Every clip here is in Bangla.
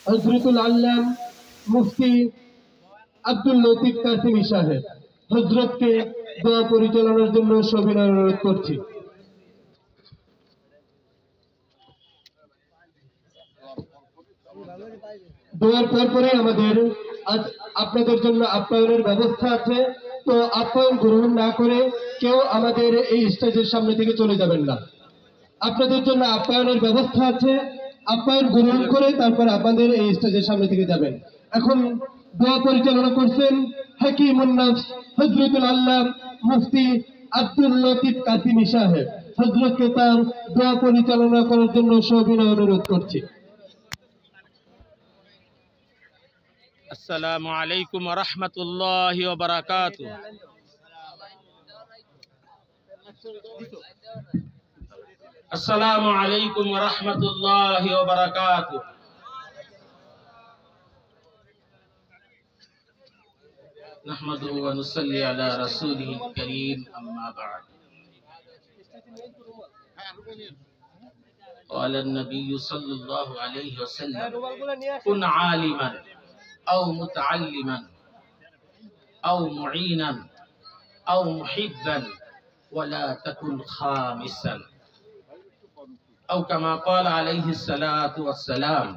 হযরতুল আল্লাম মুফতি আব্দুল লতিফ কাসিমি সাহেব হযরতকে দোয়া পরিচালনার জন্য সবিনয় অনুরোধ করছি। দোয়ার পরপরে আমাদের আজ আপনাদের জন্য আপ্যায়নের ব্যবস্থা আছে, তো আপ্যায়ন গ্রহণ না করে কেউ আমাদের এই স্টেজের সামনে থেকে চলে যাবেন না। আপনাদের জন্য আপ্যায়নের ব্যবস্থা আছে, আপ্যায়ন গ্রহণ করে তারপর আপনাদের এই স্টেজের সামনে থেকে যাবেন। এখন দোয়া পরিচালনা করছেন হাকিমুন নাফস হযরতুল আল্লাম মুফতি আব্দুল লতিফ কাসিমি সাহেব। হযরতকে তার দোয়া পরিচালনা করার জন্য সবিনয় অনুরোধ করছি। আসসালামু আলাইকুম ওয়া রাহমাতুল্লাহি ওয়া বারাকাতুহু। আসসালামু আলাইকুম ওয়া রাহমাতুল্লাহি ওয়া বারাকাতুহু। নাহমাদুহু ওয়া নুসাল্লি আলা রাসূলিহিল কারীম, আম্মা বা'দ। قال النبي صلى الله عليه وسلم كن عالما أو متعلما أو معينا أو محبا ولا تكن خامسا، أو كما قال عليه الصلاة والسلام.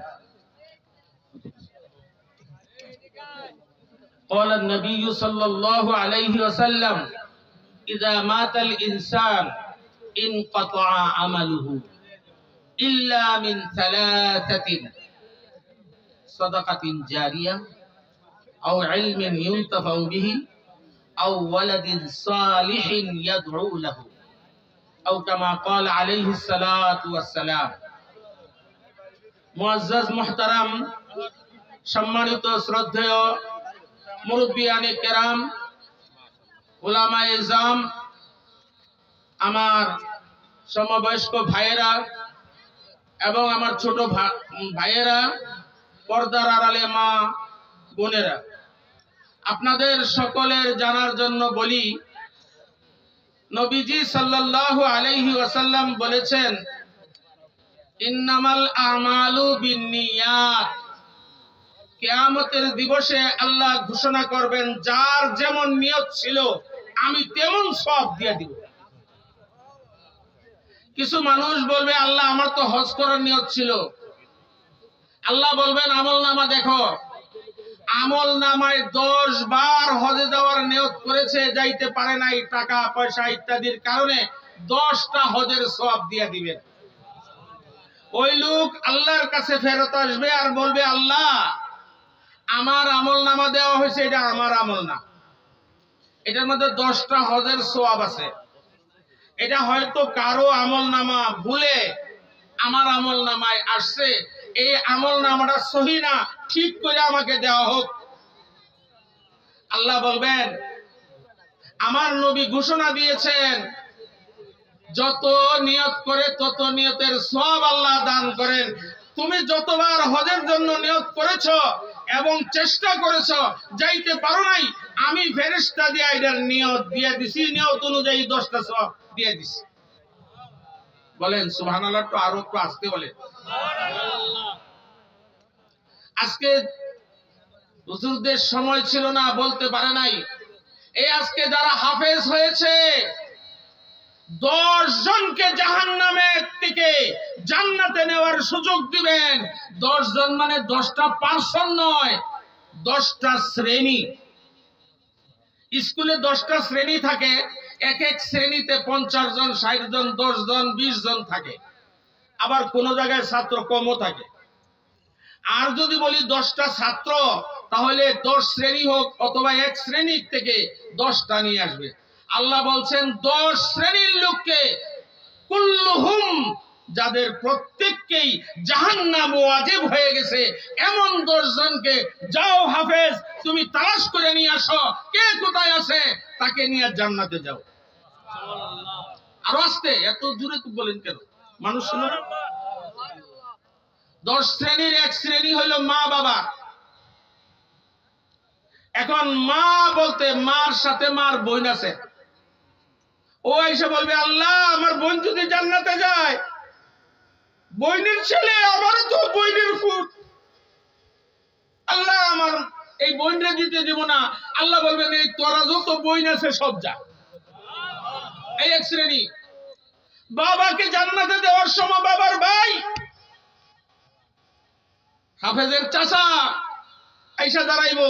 قال النبي صلى الله عليه وسلم إذا مات الإنسان انقطع عمله إلا من ثلاثة: صدقة جارية أو علم ينتفع به أو ولد صالح يدعو له، أو كما قال عليه الصلاة والسلام. মুআজ্জাজ মুহতারাম, সম্মানিত শ্রদ্ধেয় মুরব্বিয়ানে কেরাম, উলামায়ে ইজম, আমার সমবয়স্ক ভাইয়েরা এবং আমার ছোট ভাইয়েরা, পর্দার আড়ালে মা বোনেরা, আপনাদের সকলের জানার জন্য বলি, নবীজি সাল্লাল্লাহু আলাইহি ওয়াসাল্লাম বলেছেন, ইন্নামাল আমালু বিন্নিয়াত। কিয়ামতের দিবসে আল্লাহ ঘোষণা করবেন, যার যেমন নিয়ত ছিল আমি তেমন সওয়াব দিয়ে দিব। কিছু মানুষ বলবে, আল্লাহ আমার তো হজ করার নিয়ত ছিল। আল্লাহ বলবেন, আমলনামা দেখো। আমলনামায় 10 বার হজে যাওয়ার নিয়ত করেছে, যাইতে পারে নাই, টাকা পয়সা ইত্যাদির কারণে 10টা হজের সওয়াব দিয়ে দিবেন। ওই লোক আল্লাহর কাছে ফেরত আসবে আর বলবে, আল্লাহ আমার আমলনামা দেওয়া হয়েছে, এটা আমার আমল না, এটার মধ্যে 10টা হজের সওয়াব আছে। এটা হয়তো কারো আমলনামা ভুলে আমার আমলনামায় আসছে, এই আমলনামাটা সহি না, ঠিক করে আমাকে দেওয়া হোক। আল্লাহ বলবেন, আমার নবী ঘোষণা দিয়েছেন, যত নিয়ত করে তত নিয়তের সওয়াব আল্লাহ দান করেন। তুমি যতবার হজের জন্য নিয়ত করেছো এবং চেষ্টা করেছো, যাইতে পারো নাই, আমি ফেরেশতা দিয়ে এটার নিয়ত দিয়ে দিছি, নিয়ত অনুযায়ী 10টা সওয়াব দিয়ে দিছি। বলেন সুবহানাল্লাহ। তো আরো একটু আসতে বলেন সুবহানাল্লাহ। আজকে হুজুরদের সময় ছিল না, বলতে পারে নাই। এই আজকে যারা হাফেজ হয়েছে, 10 জনকে জাহান্নামের থেকে জান্নাতে নেওয়ার সুযোগ দিবেন। 10 জন মানে 10টা পার্সন নয়, 10টা শ্রেণী। স্কুলে 10টা শ্রেণী থাকে, এক এক শ্রেণীতে 50 জন, 60 জন, 10 জন, 20 জন থাকে। আবার কোন জায়গায় ছাত্র কমও থাকে। আর যদি বলি 10টা ছাত্র, তাহলে 10 শ্রেণী হোক অথবা এক শ্রেণীর থেকে 10টা নিয়ে আসবে। আল্লাহ বলছেন, 10 শ্রেণীর লোককে, কুল্লুহুম, যাদের প্রত্যেককেই জাহান্নাম ওয়াজিব হয়ে গেছে, এমন 10 জনকে যাও হাফেজ, তুমি তালাশ করে নিয়ে আসো, কে কোথায় আছে, তাকে নিয়ে জান্নাতে যাও। সুবহানাল্লাহ। আর আস্তে, এত জোরে তো বলেন কেন, মানুষ শুনে না। 10 শ্রেণীর এক শ্রেণী হলো মা বাবা। এখন মা বলতে মার সাথে মার বোন আছে। ও এসে বলবে, আল্লাহ আমার বোন যদি জান্নাতে যায়, বোনের ছেলে আমারও তো বোনের ফুট, আমার এই বোনরে দিতে দিব না, আল্লাহ বলবেন এই তোরা যত বোন আছে সব যা। এই এক শ্রেণী। বাবাকে জান্নাতে দেওয়ার সময় বাবার ভাই হাফেজের চাচা আইসা দাঁড়াইবো,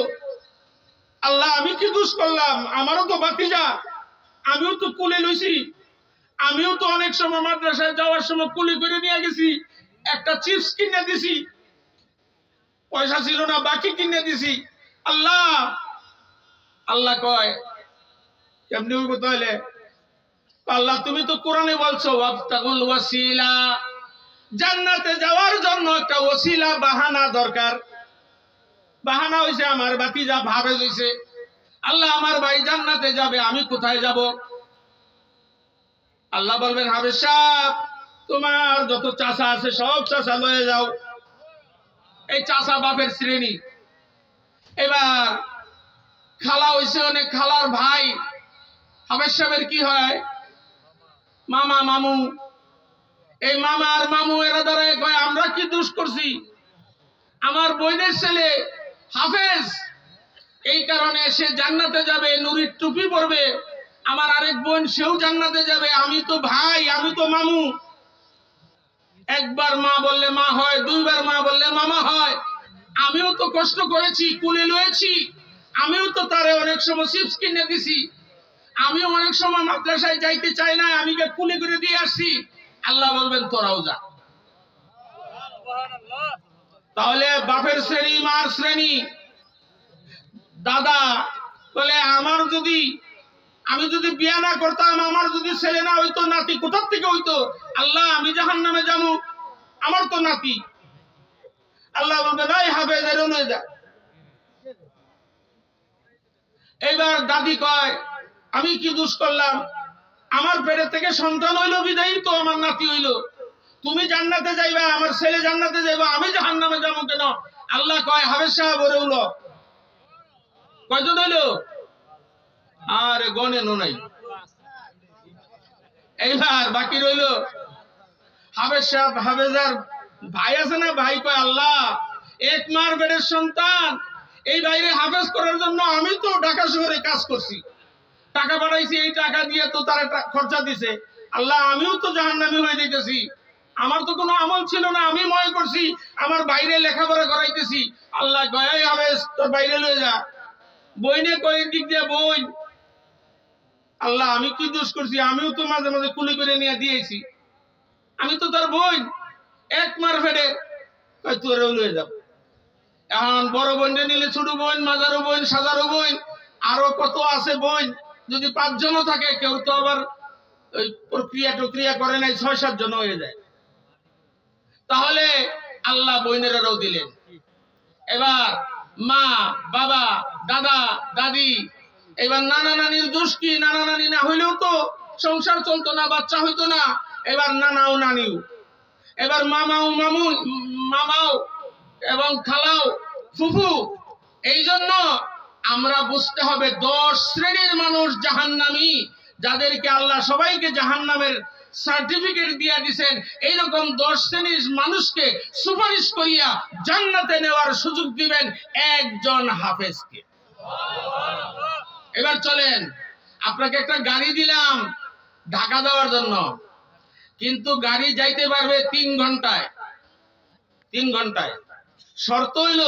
আল্লাহ আমি কি দোষ করলাম, আমারও তো ভাতিজা, আমিও তো কুলে লইছি, আমিও তো অনেক সময় মাদ্রাসায় যাওয়ার সময় কুলি করে নিয়ে গেছি, একটা চিপস কিনে দিছি, পয়সা ছিল না বাকি কিনে দিছি। আল্লাহ আল্লাহ কয় কেমনি হইব তাহলে? আল্লাহ তুমি তো কোরআনে বলছো ওয়াবতাগুল ওয়াসিলা, জান্নাতে যাওয়ার জন্য একটা ওসিলা বাহানা দরকার। বাহানা হইছে আমার ভাতিজা ভাবে হইছে, আল্লাহ আমার ভাই জান্নাতে যাবে, আমি কোথায় যাব? আল্লাহ বলবেন হাফেজ সাহেব তোমার যত চাচা আছে সব চাচা লয়ে যাও। এই চাচা বাপের শ্রেণী। এবার খালা হইছে অনেক, খালার ভাই হাফেজ সাহেবের কি হয়? মামা মামু। এই মামা আর মামু এরা দাঁড়ায় কয় আমরা কি দোষ করছি, আমার বোনের ছেলে হাফেজ, এই কারণে সে জান্নাতে যাবে, নুরির টুপি পরবে, আমার আরেক বোন সেও জান্নাতে যাবে, আমি তো ভাই, আমি তো মামু। একবার মা বললে মা হয়, দুইবার মা বললে মামা হয়। আমিও তো কষ্ট করেছি, কুলে লয়েছি, আমিও তো তারে অনেক সময় চিপস কিনে দিছি, আমিও অনেক সময় মাদ্রাসায় যাইতে চাই না, আমি কুলে করে দিয়ে আসছি। আল্লাহ বলবেন তোরাও যা। তাহলে বাপের শ্রেণী, মার শ্রেণী। দাদা বলে আমার যদি, আমি যদি বিয়া না করতাম, আমার যদি ছেলে না হইতো, নাতি কোথার থেকে হইতো? আল্লাহ আমি জাহান্নামে যাবো, আমার তো নাতি। আল্লাহ বলবে নাই হাফেজ এর নিয়ে যা। এইবার দাদি কয় আমি কি দোষ করলাম, আমার পেটে থেকে সন্তান হইলো বিদায়ী তো আমার নাতি হইলো, তুমি জান্নাতে যাইবা, আমার ছেলে জান্নাতে যাইবা, আমি জাহান্নামে যাবো কেন? আল্লাহ কয় হাফেজ সাহেব ওরে হলো কয়জন হইলো? আরে গনে নাই। এইবার বাকি রইল হাফেজ সাহেব, হাফেজার ভাই আছে না, ভাই কয় আল্লাহ এক মার বেড়ের সন্তান, এই বাইরে হাফেজ করার জন্য আমি তো ঢাকা শহরে কাজ করছি, টাকা পাঠাইছি, এই টাকা দিয়ে তো তারা খরচা দিছে, আল্লাহ আমিও তো জাহান্নামী হয়ে যেতেছি, আমার তো কোনো আমল ছিল না, আমি মনে করছি আমার বাইরে লেখাপড়া করাইতেছি। আল্লাহ কয় হাফেজ তোর বাইরে লয়ে যা। বইনে কয়েক দিক দিয়ে বই, আল্লাহ আমি কি দোষ করছি, আমিও তো মাঝে মাঝে কুলি করে নিয়ে দিয়েছি, আমি তো তার বোন, এক মার ফেটে তোরেও লয়ে যাব। এখন বড় বোনটা নিলে ছোট বোন, মাজারও বোন, সাজারও বোন, আরো কত আছে বোন, যদি 5 জনও থাকে, কেউ তো আবার ওই প্রক্রিয়া টক্রিয়া করে নাই, 6-7 জন হয়ে যায়। তাহলে আল্লাহ বোনেরাও দিলেন। এবার মা বাবা দাদা দাদি, এবার নানা নানির দোষ কি? নানা নানি না হইলেও তো সংসার চলতো না, বাচ্চা হইতো না। এবার নানাও নানিও, এবার মামাও মামাও এবং খালাও ফুফু। এই জন্য আমরা বুঝতে হবে 10 শ্রেণীর মানুষ জাহান্নামী, যাদেরকে আল্লাহ সবাইকে জাহান্নামের সার্টিফিকেট দিয়ে দিয়েছেন। এইরকম 10 শ্রেণীর মানুষকে সুপারিশ করিয়া জান্নাতে নেওয়ার সুযোগ দিবেন একজন হাফেজকে। এবার চলেন, আপনাকে একটা গাড়ি দিলাম ঢাকা যাওয়ার জন্য, কিন্তু গাড়ি যাইতে পারবে 3 ঘন্টায়। 3 ঘন্টায় শর্ত হইল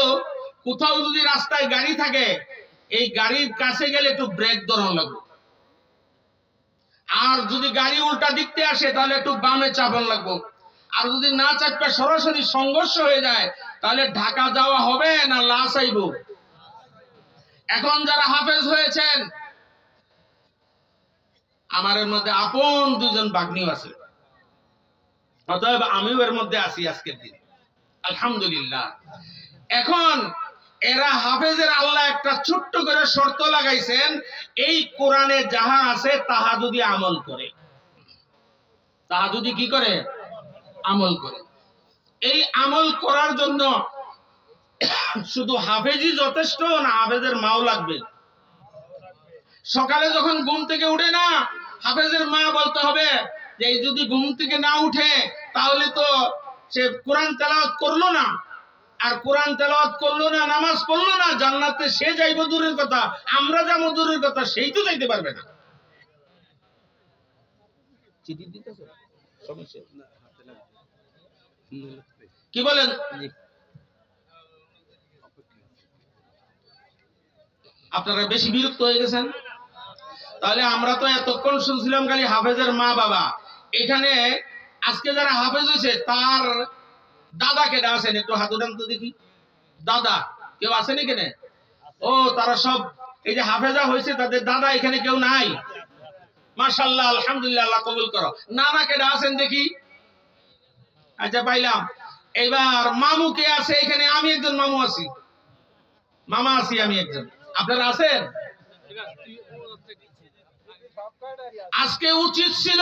কোথাও যদি রাস্তায় গাড়ি থাকে, এই গাড়ির কাছে গেলে একটু ব্রেক ধরানো লাগবে, আর যদি গাড়ি উল্টা দিকতে আসে তাহলে একটু বামে চাপান লাগবে, আর যদি না চাপে সরাসরি সংঘর্ষ হয়ে যায় তাহলে ঢাকা যাওয়া হবে না লাশ আইব। এখন যারা হাফেজ হয়েছেন, আমার এর মধ্যে আপন 2 জন বাগ্নিও আছে, অতএব আমিও এর মধ্যে আছি আজকের দিন, আলহামদুলিল্লাহ। এখন এরা হাফেজের আল্লাহ একটা ছোট্ট করে শর্ত লাগাইছেন, এই কোরআনে যাহা আছে তাহা যদি আমল করে, তাহা যদি কি করে? আমল করে। এই আমল করার জন্য শুধু হাফেজই যথেষ্ট না, হাফেজের মাও লাগবে। সকালে যখন ঘুম থেকে উঠে না, হাফেজের মা বলতে হবে যে যদি ঘুম থেকে না উঠে তাহলে তো সে কোরআন তেলাওয়াত করলো না, আর কোরআন তেলাওয়াত করলো না, নামাজ পড়লো না, জান্নাতে সে যাইবো দূরের কথা, আমরা যাবো দূরের কথা, সেই তো যাইতে পারবে না। কি বলেন? আপনারা বেশি বিরক্ত হয়ে গেছেন? তাহলে আমরা তো এতক্ষণ শুনছিলাম খালি হাফেজের মা বাবা। এখানে আজকে যারা হাফেজ হয়েছে তার দাদা কেটে আসেন, একটু হাত উঠান তো দেখি। দাদা কেউ আসেন এখানে? ও, তারা সব এই যে হাফেজা হয়েছে তাদের দাদা এখানে কেউ নাই? মাশাআল্লাহ, আলহামদুলিল্লাহ, আল্লাহ কবুল করো। নানা কেটে আসেন দেখি। আচ্ছা, পাইলাম। এবার মামু কে আছে এখানে? আমি একজন মামু আছি, মামা আছি আমি একজন। আপনারা আছেন? আজকে উচিত ছিল,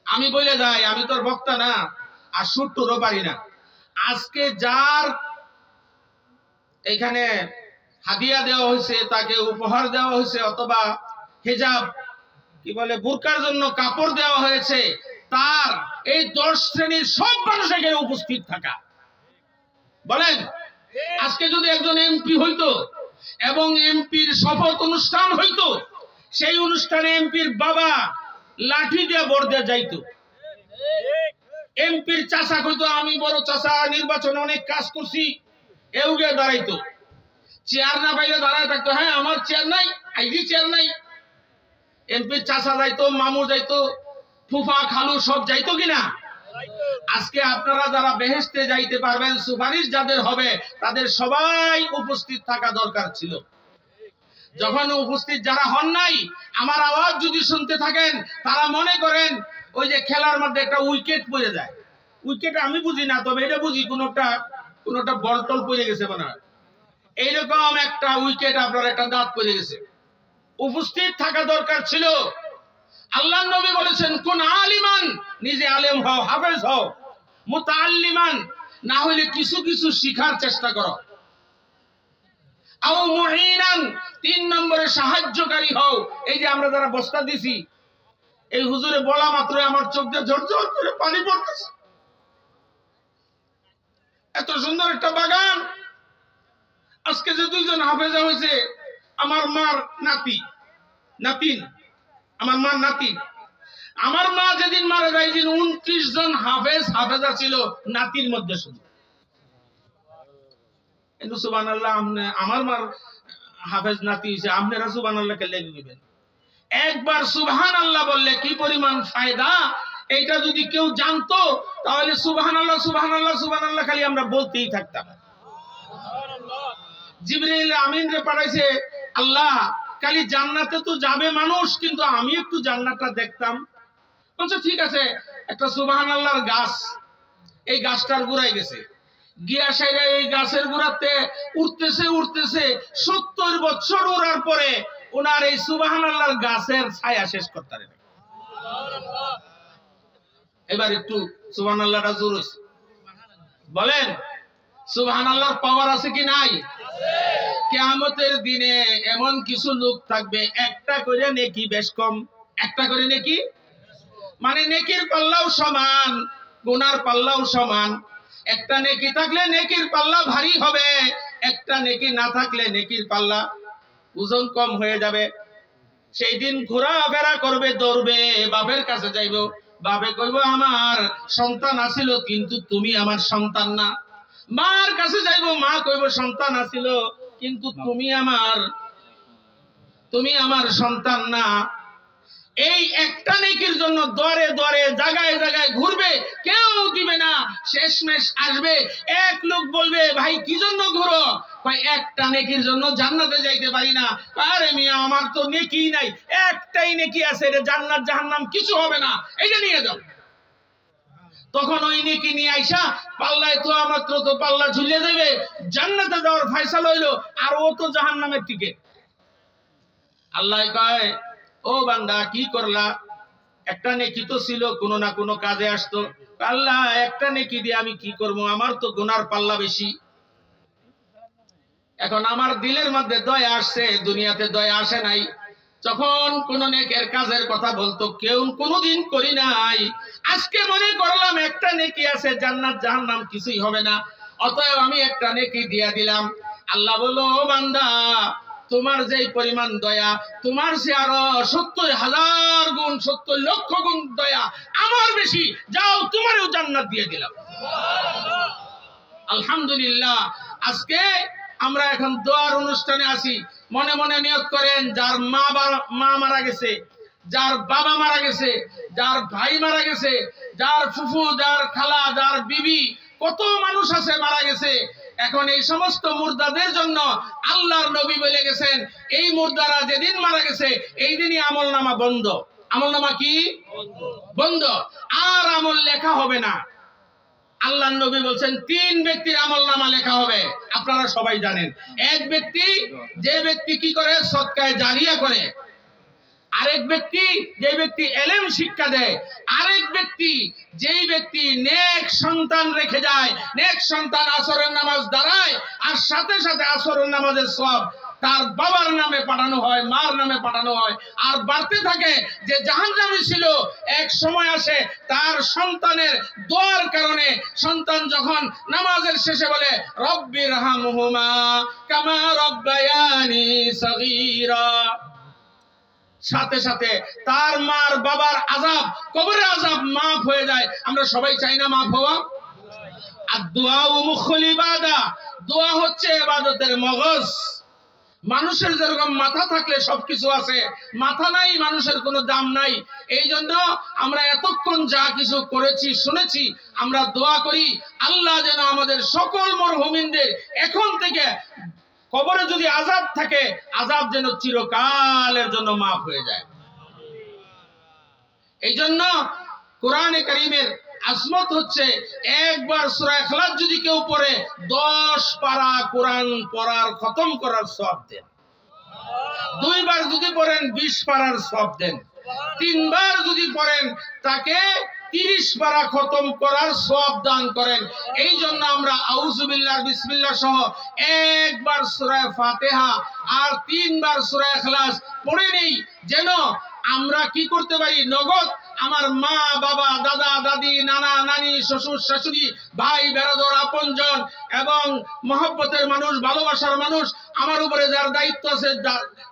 আমি বলে যাই, আমি তোর বক্তা না আর সুট্টুরও পারি না। আজকে যার এখানে হাদিয়া দেওয়া হয়েছে, তাকে উপহার দেওয়া হয়েছে, অথবা হিজাব কি বলে বুরকার জন্য কাপড় দেওয়া হয়েছে, তার এই 10 শ্রেণীর সব মানুষ এখানে উপস্থিত থাকা। বলেন, আজকে যদি একজন এমপি হইতো এবং এমপির শপথ অনুষ্ঠান হইতো, সেই অনুষ্ঠানে এমপির বাবা লাঠি দিয়ে ভোট দিয়ে যাইতো। এমপির চাচা কইতো আমি বড় চাচা, নির্বাচনে অনেক কাজ করছি, এউগে দাঁড়াইতো। চেয়ার না পাইলে দাঁড়ায় থাকতো, হ্যাঁ আমার চেয়ার নাই, আইজি চেয়ার নাই। এমপির চাচা যাইতো, মামু যাইতো, ফুফা খালু সব যাইতো কিনা? আজকে আপনারা যারা বেহেশতে যাইতে পারবেন, সুপারিশ যাদের হবে, তাদের সবাই উপস্থিত থাকা দরকার ছিল। যখন উপস্থিত যারা হন নাই, আমার আওয়াজ যদি শুনতে থাকেন, তারা মনে করেন ওই যে খেলার মধ্যে একটা উইকেট পড়ে যায়। উইকেট আমি বুঝি না, তবে এটা বুঝি কোনটা বল টল পড়ে গেছে মনে হয়, এইরকম একটা উইকেট আপনার একটা দাঁত পড়ে গেছে। উপস্থিত থাকা দরকার ছিল। আল্লাহ নবী বলেছেন, কোন আলিমান, নিজে আলেম হও, হাফেজ হও, মুতাআল্লিমান, না হলে কিছু কিছু শিখার চেষ্টা করো, আও মুঈনান, 3 নম্বরে সাহায্যকারী হও। এই যে আমরা যারা বস্তা দিছি, এই হুজুরে বলা মাত্র আমার চোখ দিয়ে ঝরঝর করে পানি পড়তেছে। এত সুন্দর একটা বাগান, আজকে যে 2 জন হাফেজা হয়েছে, আমার মার নাতিন, আমার মার নাতিন। আমার মা যেদিন মারা যায়, 29 জন হাফেজা ছিল নাতির মধ্যে শুধু। কিন্তু সুবহানাল্লাহ, আমার মার হাফেজ নাতি হয়েছে, আপনারা সুবহানাল্লাহকে লেগে দিবেন। একবার সুবহানাল্লাহ বললে কি পরিমাণ ফায়দা, এইটা যদি কেউ জানতো, তাহলে সুবহানাল্লাহ সুবহানাল্লাহ সুবহানাল্লাহ খালি আমরা বলতেই থাকতাম। জিবরাইল আমিন রে পাঠাইছে আল্লাহ, খালি জান্নাতে তো যাবে মানুষ, কিন্তু আমি একটু জান্নাতটা দেখতাম। বলছে ঠিক আছে, একটা সুবহানাল্লাহর গাছ, এই গাছটার গোড়ায় গেছে, গিয়া সাইরা এই গাছের গোড়াতে উঠতেছে 70 বছর ওড়ার পরে ওনার এই সুবহানাল্লাহর গাছের ছায়া শেষ করতে পারে না। এবার একটু সুবহানাল্লাহটা জোর হইছে, বলেন সুবহানাল্লাহর পাওয়ার আছে কি নাই? কিয়ামতের দিনে এমন কিছু লোক থাকবে, একটা করে নেকি বেশ কম, একটা করে নেকি, মানে নেকির পাল্লাও সমান, গুনার পাল্লাও সমান। একটা নেকি থাকলে নেকির পাল্লা ভারী হবে, একটা নেকি না থাকলে নেকির পাল্লা ওজন কম হয়ে যাবে। সেই দিন ঘোরাফেরা করবে, দৌড়বে, বাপের কাছে যাইব, বাপে কইব আমার সন্তান আছিল কিন্তু তুমি আমার সন্তান না। মার কাছে যাইব, মা কইব সন্তান আছিল কিন্তু তুমি আমার সন্তান না। এই একটা নেকির জন্য দরে দরে জায়গায় জায়গায় ঘুরবে, কেউ দিবে না। শেষমেশ আসবে, এক লোক বলবে ভাই কি জন্য ঘুরো? একটা নেকির জন্য জান্নাতে যাইতে পারি না। আরে মিয়া, আমার তো নেকি নাই, একটাই নেকি আছে, এটা জান্নাত জাহান্নাম কিছু হবে না, এইটা নিয়ে যাও। তখন ওই নেকি নিয়ে আইসা পাল্লায় তো মাত্র তো পাল্লা ঝুলিয়ে দেবে, জান্নাতে যাওয়ার ফয়সালা হইলো, আর ও তো জাহান্নামের টিকিট। আল্লাহ কয়, ও বান্দা কি করলা? একটা নেকি তো ছিল, কোনো না কোনো কাজে আসতো। আল্লাহ একটা নেকি দিয়ে আমি কি করব, আমার তো গুনার পাল্লা বেশি। এখন আমার দিলের মধ্যে দয়া আসছে, দুনিয়াতে দয়া আসে নাই। যখন কোন নেকের কাজের কথা বলতো, কেউ কোনোদিন করি নাই, আজকে মনে করলাম একটা নেকি আছে, জান্নাত জাহান্নাম কিছুই হবে না। অতএব আমি একটা নেকি দিয়া দিলাম। আল্লাহ বলল, ও বান্দা, তোমার যে পরিমাণ দয়া, তোমার সে আরো 70,000 গুণ, 70 লক্ষ গুণ দয়া আমার বেশি। যাও, তোমারও জান্নাত দিয়ে দিলাম। আলহামদুলিল্লাহ। আজকে আমরা এখন দোয়ার অনুষ্ঠানে আসি। মনে মনে নিয়ত করেন, যার মা মারা গেছে, যার বাবা মারা গেছে, যার ভাই মারা গেছে, যার ফুফু, যার খালা, যার বিবি, কত মানুষ আছে মারা গেছে। এখন এই সমস্ত মুর্দাদের জন্য আল্লাহর নবী বলে গেছেন, এই মুর্দারা যেদিন মারা গেছে এই দিনই আমলনামা বন্ধ। আমলনামা কি বন্ধ, আর আমল লেখা হবে না। আল্লাহর নবী বলছেন 3 ব্যক্তির আমলনামা লেখা হবে। আপনারা সবাই জানেন, এক ব্যক্তি, যে ব্যক্তি কি করে, সদকায়ে জারিয়া করে। আরেক ব্যক্তি, যে ব্যক্তি ইলম শিক্ষা দেয়। আরেক ব্যক্তি, যেই ব্যক্তি নেক সন্তান রেখে যায়, নেক সন্তান আসরের নামাজ দাঁড়ায়, আর সাথে সাথে আসরের নামাজের সওয়াব তার বাবার নামে পাঠানো হয়, মার নামে পাঠানো হয়। আর বাড়তে থাকে, যে জাহান্নামী ছিল এক সময় আসে তার সন্তানের দোয়ার কারণে। সন্তান যখন নামাজের শেষে বলে, রব্বিরহামহুমা কামা রব্বায়ানি সগীরা, সাথে সাথে তার মার বাবার আযাব, কবরের আযাব মাফ হয়ে যায়। আমরা সবাই চাই না মাফ হওয়া? আর দোয়া ও মুখুল ইবাদা, দোয়া হচ্ছে ইবাদতের মগজ। মানুষের যেরকম মাথা থাকলে সবকিছু আছে, মাথা নাই, মানুষের কোনো দাম নাই। এই জন্য আমরা এতক্ষণ যা কিছু করেছি, শুনেছি, আমরা দোয়া করি আল্লাহ যেন আমাদের সকল মরহুমিনদের এখন থেকে কবরে যদি আযাব থাকে, আযাব যেন চিরকালের জন্য মাফ হয়ে যায়। এই জন্য কোরআনে কারীমের আজমত হচ্ছে, একবার সূরা ইখলাস যদি কেউ পড়ে 10 পারা কোরআন পড়ার খতম করার সওয়াব দেন। 2 বার যদি পড়েন 20 পারার সওয়াব দেন। 3 বার যদি পড়েন তাকে 30 পারা খতম করার সওয়াব দান করেন। এই জন্য আমরা আউযু বিল্লাহ, বিসমিল্লাহ সহ একবার সূরা ফাতিহা আর 3 বার সূরা ইখলাস পড়ে নেই, যেন আমরা কি করতে পারি, নগদ আমার মা, বাবা, দাদা, দাদি, নানা, নানি, শ্বশুর, শাশুড়ি, ভাই, বেরাদর, আপনজন এবং মহব্বতের মানুষ, ভালোবাসার মানুষ, আমার উপরে যার দায়িত্ব আছে,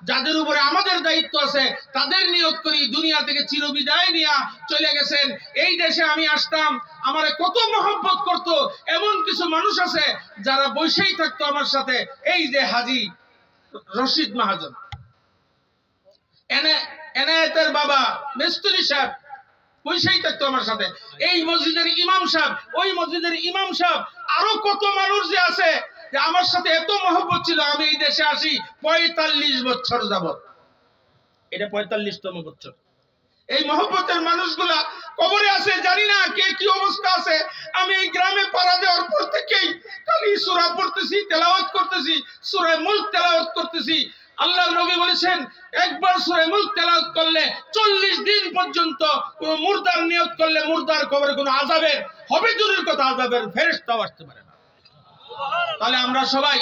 যাদের উপরে আমাদের দায়িত্ব আছে, তাদের নিয়ত করি দুনিয়া থেকে চিরবিদায় নিয়ে চলে গেছেন। এই দেশে আমি আসতাম, আমারে কত মহব্বত করতো। এমন কিছু মানুষ আছে যারা বসেই থাকতো আমার সাথে। এই যে হাজী রশিদ মাহাজন, এনায়েতের বাবা মেস্তুরি সাহেব বসেই থাকতো আমার সাথে। এই মসজিদের ইমাম সাহেব, ওই মসজিদের ইমাম সাহেব, আরো কত মানুষ যে আছে যে আমার সাথে এত মহব্বত ছিল। আমি এই দেশে আসি 45 বছর যাবত, এটা 45তম বছর। এই মহব্বতের মানুষগুলা কবরে আছে, জানি না কে কি অবস্থা আছে। আমি এই গ্রামে পাড়া দেওয়ার পর থেকেই খালি সূরা পড়তেছি, তেলাওয়াত করতেছি, সূরা মুলক তেলাওয়াত করতেছি। আল্লাহর নবী বলেছেন, একবার সূরা মুলক তেলাওয়াত করলে 40 দিন পর্যন্ত কোন মুর্দার নিয়ত করলে মুর্দার কবরে কোনো আযাবের হবে দূরের কথা, আযাবের ফেরেশতাও আসতে পারে না। তাহলে আমরা সবাই,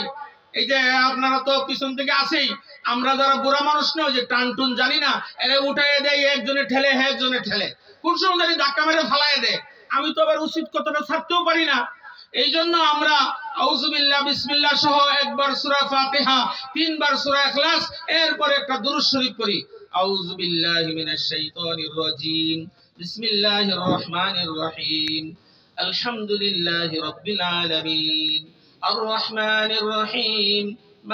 এই যে আপনারা তো পিছন থেকে আসেই, আমরা যারা বুড়া মানুষ নয়, যে টানটুন জানি না, এরা উঠাইয়ে দেয়, একজনে ঠেলে, একজনে ঠেলে, কোন সময় জানি ধাক্কা মেরে ফালাইয়ে দেয়। আমি তো আবার উচিত কথাটা ছাড়তেও পারি না। এই জন্য আমরা আউযু বিল্লাহ, বিসমিল্লাহ সহ একবার সূরা ফাতিহা, 3 বার সূরা ইখলাস, এরপর একটা দুরূদ শরীফ পড়ি। আউযু বিল্লাহি মিনাশ শাইতানির রাজীম, বিসমিল্লাহির রহমানির রহিম, আলহামদুলিল্লাহি রাব্বিল আলামিন, আর রহমানির রহিম,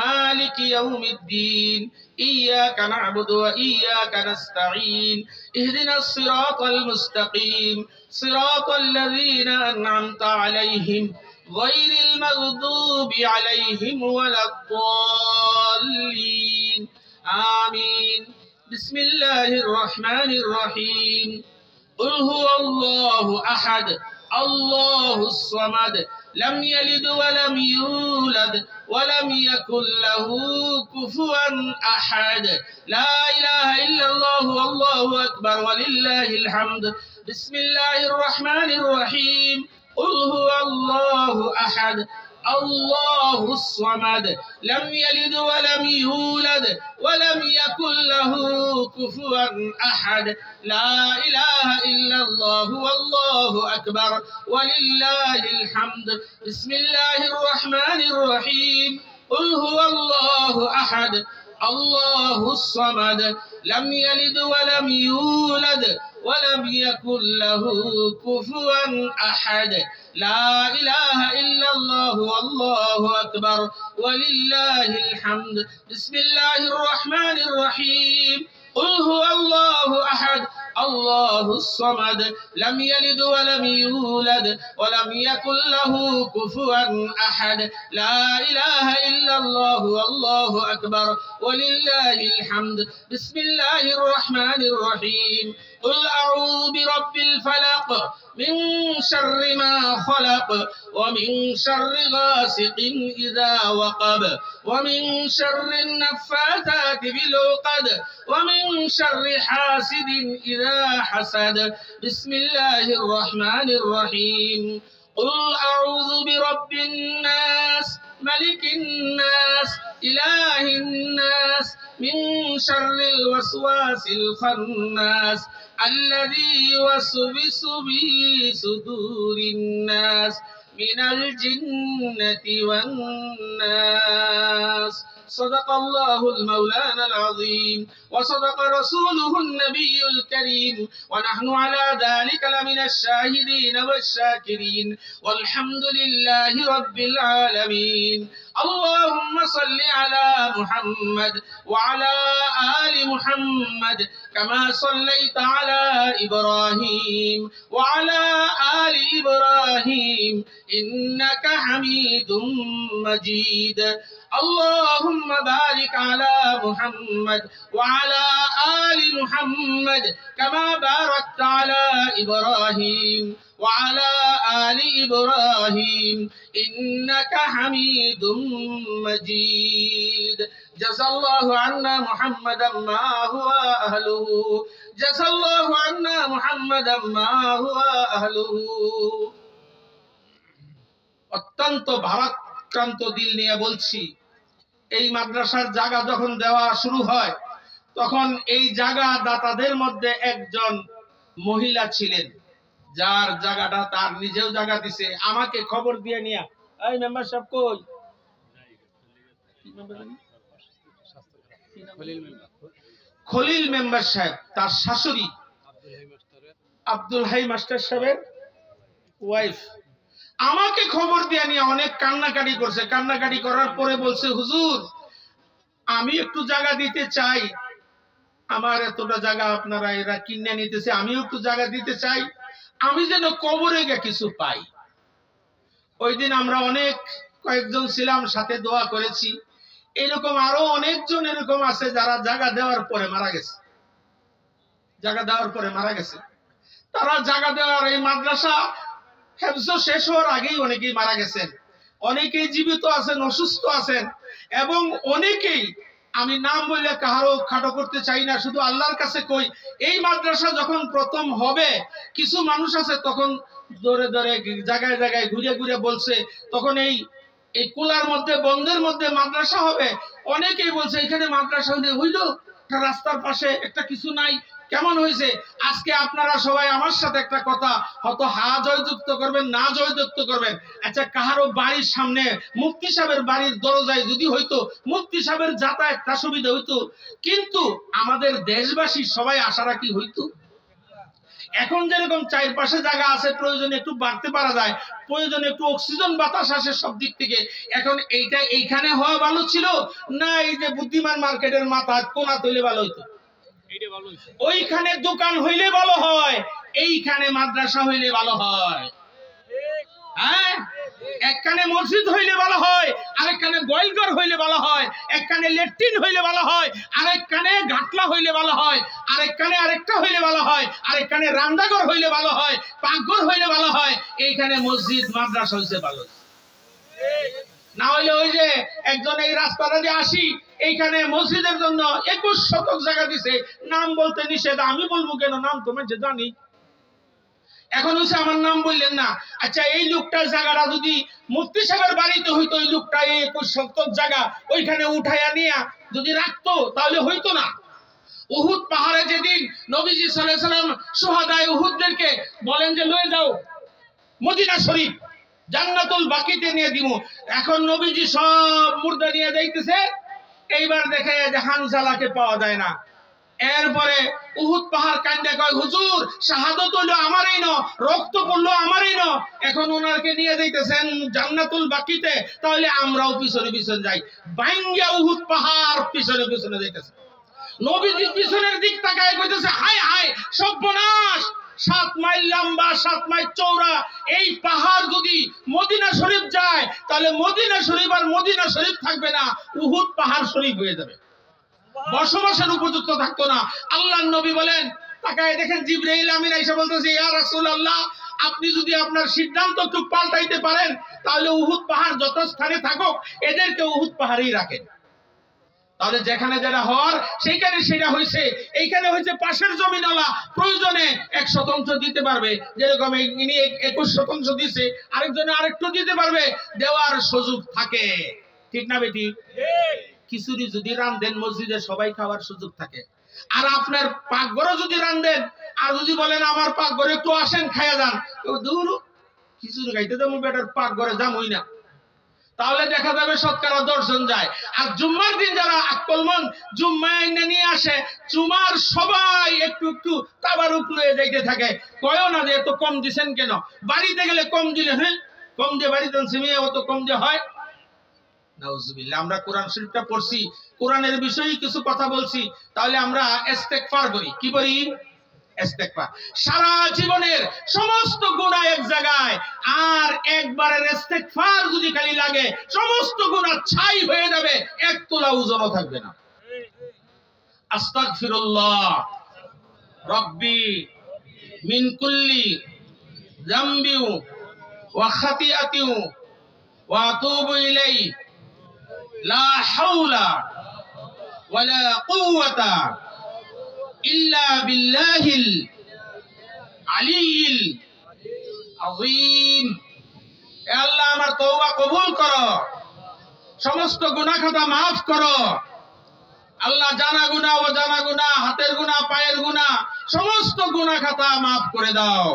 مالك يوم الدين، إياك نعبد وإياك نستعين، اهدنا الصراط المستقيم، صراط الذين أنعمت عليهم غير المغضوب عليهم ولا الضالين، آمين. بسم الله الرحمن الرحيم، قل هو الله أحد الله الصمد لم يلد ولم يولد ولم يكن له كفوا أحد، لا إله إلا الله والله أكبر ولله الحمد. بسم الله الرحمن الرحيم، قل هو الله أحد الله الصمد لم يلد ولم يولد ولم يكن له كفوا أحد لا إله إلا الله والله أكبر ولله الحمد بسم الله الرحمن الرحيم قل هو الله أحد الله الصمد لم يلد ولم يولد ولم يكن له كفوا أحد لا إله إلا الله والله أكبر ولله الحمد بسم الله الرحمن الرحيم قل هو الله أحد الله الصمد لم يلد ولم يولد ولم يكن له كفوا أحد لا إله إلا الله والله أكبر ولله الحمد بسم الله الرحمن الرحيم قل أعوذ برب الفلق من شر ما خلق ومن شر غاسق إذا وقب ومن شر النفاثات في العقد ومن شر حاسد إذا حسد بسم الله الرحمن الرحيم قل أعوذ برب الناس ملك الناس إله الناس من شر الوسواس الخناس الذي يوسوس في صدور الناس من الجنة والناس صدق الله المولانا العظيم وصدق رسوله النبي الكريم ونحن على ذلك لمن الشاهدين والشاكرين والحمد لله رب العالمين اللهم صل على محمد وعلى آل محمد كما صليت على إبراهيم وعلى آل إبراهيم إنك حميد مجيد اللهم بارك على محمد وعلى آل محمد كما باركت على إبراهيم وعلى آل إبراهيم إنك حميد مجيد جزا الله عنا محمدا ما هو أهله جزا الله عنا محمدا ما هو أهله অত্যন্ত ভারাক্রান্ত দিল নিয়ে বলছি এই মাদ্রাসার জায়গা যখন দেওয়া শুরু হয় তখন এই জায়গা দাতাদের মধ্যে একজন মহিলা ছিলেন যার জায়গাটা তার নিজেও জায়গা দিছে আমাকে খবর দিয়ে নিয়া এই মেম্বার সাহেব কই খলিল মেম্বার সাহেব তার শাশুড়ি আব্দুল হাই মাস্টার সাহেবের ওয়াইফ আমাকে খবর দিয়ে নিয়ে অনেক কান্নাকাটি করছে কান্নাকাটি করার পরে বলছে হুজুর আমি একটু জায়গা দিতে চাই আমার এতটা জায়গা আপনারা এরা কিনে নিতেছে আমিও একটু জায়গা দিতে চাই আমি যেন কবরে গিয়ে কিছু পাই ওই দিন আমরা অনেক কয়েকজন ছিলাম সাথে দোয়া করেছি এরকম আরো অনেকজন এরকম আছে যারা জায়গা দেওয়ার পরে মারা গেছে জায়গা দেওয়ার পরে মারা গেছে তারা জায়গা দেওয়ার এই মাদ্রাসা হেফজ শেষ হওয়ার আগেই অনেকেই মারা গেছেন অনেকেই জীবিত আছেন অসুস্থ আছেন এবং অনেকেই আমি নাম বললে কারো খাটো করতে চাই না শুধু আল্লাহর কাছে কই এই মাদ্রাসা যখন প্রথম হবে কিছু মানুষ আছে তখন দৌড়ে দৌড়ে জায়গায় জায়গায় ঘুরে ঘুরে বলছে তখন এই কুলার মধ্যে বন্ধের মধ্যে মাদ্রাসা হবে অনেকেই বলছে এখানে মাদ্রাসা হইলো রাস্তার পাশে একটা কিছু নাই কেমন হয়েছে আজকে আপনারা সবাই আমার সাথে একটা কথা হয়তো হা জয়যুক্ত করবেন না জয়যুক্ত করবেন আচ্ছা কাহারো বাড়ির সামনে মুফতি সাহেবের বাড়ির দরজায় যদি হইতো মুফতি সাহেবের যাতায়াতটা সুবিধা হইতো কিন্তু আমাদের দেশবাসী সবাই আশা রাখি হইতো এখন যেরকম চারপাশে জায়গা আছে প্রয়োজনে একটু বাড়তে পারা যায় প্রয়োজনে একটু অক্সিজেন বাতাস আসে সব দিক থেকে এখন এইটা এইখানে হওয়া ভালো ছিল না এই যে বুদ্ধিমান মার্কেটের মাথা কোনা তৈলে ভালো হইতো ওইখানে দোকান হইলে ভালো হয় এইখানে মাদ্রাসা হইলে ভালো হয় হ্যাঁ একখানে মসজিদ হইলে ভালো হয় আরেকখানে গোয়ালঘর হইলে ভালো হয় একখানে ল্যাট্রিন হইলে ভালো হয় আরেকখানে ঘাটলা হইলে ভালো হয় আরেকখানে আরেকটা হইলে ভালো হয় আরেকখানে রান্নাঘর হইলে ভালো হয় পাকঘর হইলে ভালো হয় এইখানে মসজিদ মাদ্রাসা হইছে ভালো না হইলে ওই যে একজন এই রাস্তাটা দিয়ে আসি এইখানে মসজিদের জন্য 21 শতক জায়গা দিছে নাম বলতে নিষেধ আমি বলবো কেন নাম তোমার যে জানি এখন হচ্ছে আমার নাম বললেন না, আচ্ছা এই লোকটার জায়গাটা যদি মুফতি সাহেবের বাড়িতে হইতো, ওই লোকটা 21 জায়গা ওইখানে উঠাইয়া নিয়ে যদি রাখতো তাহলে হইতো না। উহুদ পাহাড়ে যেদিন নবীজি সাল্লাল্লাহু আলাইহি সাল্লাম শুহাদায়ে উহুদদেরকে বলেন যে লয়ে যাও মদিনা শরীফ, জান্নাতুল বাকিতে নিয়ে দিব, এখন নবীজি সব মুর্দা নিয়ে যাইতেছে, এইবার দেখে যে হানজালাকে পাওয়া যায় না। এরপরে উহুদ পাহাড় কান্দে কয়, হুজুর শাহাদত হলো আমারই ন, রক্ত পড়লো আমারই ন, এখন ওনাকে নিয়ে যাইতেছেন জান্নাতুল বাকিতে, তাহলে আমরাও পিছনে পিছনে যাই। বাইঙ্গা উহুদ পাহাড় পিছনে পিছনে যাইতেছে। নবীজি পিছনের দিক তাকায় কইতেছে, হায় হায় সর্বনাশ, 7 মাইল লম্বা 7 মাইল চওড়া এই পাহাড় যদি মদিনা শরীফ যায়, তাহলে মদিনা শরীফ আর মদিনা শরীফ থাকবে না, উহুদ পাহাড় শরীফ হয়ে যাবে, বসবাসের উপযুক্ত থাকতো না। আল্লাহর নবী বলেন, তাকায় দেখেন জিবরাইল আমিন এসে বলতেছে, ইয়া রাসূলুল্লাহ, আপনি যদি আপনার সিদ্ধান্ত একটু পাল্টাইতে পারেন, তাহলে উহুদ পাহাড় যত স্থানে থাকুক এদেরকে উহুদ পাহাড়েই রাখেন। তাহলে যেখানে যেটা হওয়ার সেইখানে সেটা হয়েছে, এইখানে হয়েছে পাশের জমিনওয়ালা প্রয়োজনে 1% দিতে পারবে, যেরকম ইনি 21% দিছে, আরেকজনে আরেকটু দিতে পারবে, দেওয়ার সুযোগ থাকে, ঠিক না বেটি? খিচুড়ি যদি রান্ধেন মসজিদে সবাই খাওয়ার সুযোগ থাকে, আর আপনার পাকঘরে যদি রান্ধেন আর যদি বলেন আমার পাকঘরে একটু আসেন খাইয়া যান, দূর খিচুড়ি খাইতে তো বেটার পাকঘরে যামই না, তাহলে দেখা যাবে শতকরা 10 জন যায়। আর জুম্মার দিন যারা আকলমন জুম্মায় নিয়ে আসে, জুমার সবাই একটু একটু তাবারুক লয়ে যাইতে থাকে, কয়ও না যে এত কম দিছেন কেন, বাড়িতে গেলে কম দিলে, হ্যাঁ কম দিয়ে বাড়িতে সিমিয়ে অত কম দিয়ে হয়। নাউজুবিল্লাহ। আমরা কোরআন শরীফটা পড়ছি, কোরআনের বিষয়ে কিছু কথা বলছি, তাহলে আমরা ইস্তেগফার করি। কি বলি? ইস্তেগফার। সারা জীবনের সমস্ত গুনাহ এক জায়গায়, আর একবারের ইস্তেগফার যদি খালি লাগে সমস্ত গুনাহ ছাই হয়ে যাবে, এক তোলা ওজনও থাকবে না। আস্তাগফিরুল্লাহ রাব্বি মিন কুল্লি যামবি ওয়া খাতিয়াতি ওয়া আতুবু ইলাইহি লা হাওলা ওয়ালা কুওয়াতা ইল্লা বিল্লাহিল আলিয়্যিল আযীম। হে আল্লাহ, আমার তওবা কবুল করো, সমস্ত গুনাহ খাতা maaf করো। আল্লাহ জানা গুনাহ ও জানা গুনাহ, হাতের গুনাহ পায়ের গুনাহ সমস্ত গুনাহ খাতা maaf করে দাও।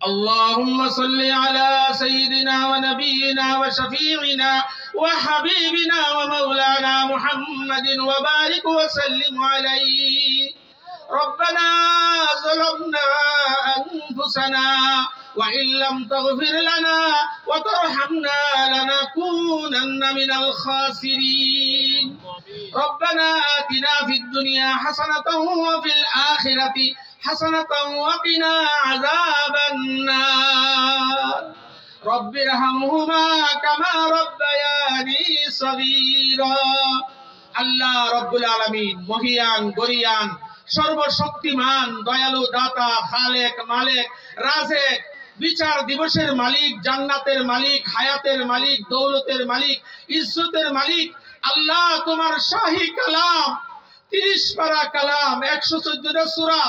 اللهم صل على سيدنا ونبينا وشفيعنا وحبيبنا ومولانا محمد وبارك وسلم عليه. ربنا ظلمنا أنفسنا وإن لم تغفر لنا وترحمنا لنكونن من الخاسرين. ربنا آتنا في الدنيا حسنة وفي الآخرة حسنة وقنا عذاب النار. رب ارحمهما كما ربياني صغيرا. আল্লাহ রব্বুল আলামিন মহিয়ান গরিয়ান সর্বশক্তিমান দয়ালু দাতা খালেক মালিক রাজেক বিচার দিবসের মালিক জান্নাতের মালিক হায়াতের মালিক দৌলতের মালিক ইজ্জতের মালিক আল্লাহ, তোমার শাহী কালাম 30 পারা কালাম 114টা সূরা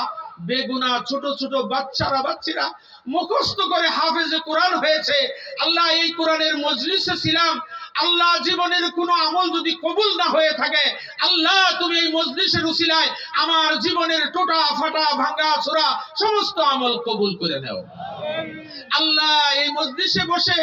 বেগুনা ছোট ছোট বাচ্চারা মুখস্থ করে হাফেজে কোরআন হয়েছে। আল্লাহ, এই কোরআনের মজলিসে ছিলাম, আল্লাহ জীবনের কোনো আমল যদি কবুল না হয়ে থাকে, আল্লাহ তুমি এই মজলিসের উসিলায় আমার জীবনের টোটা ফাটা ভাঙা ছোড়া সমস্ত আমল কবুল করে নাও। আল্লাহ, এই মজলিসে বসে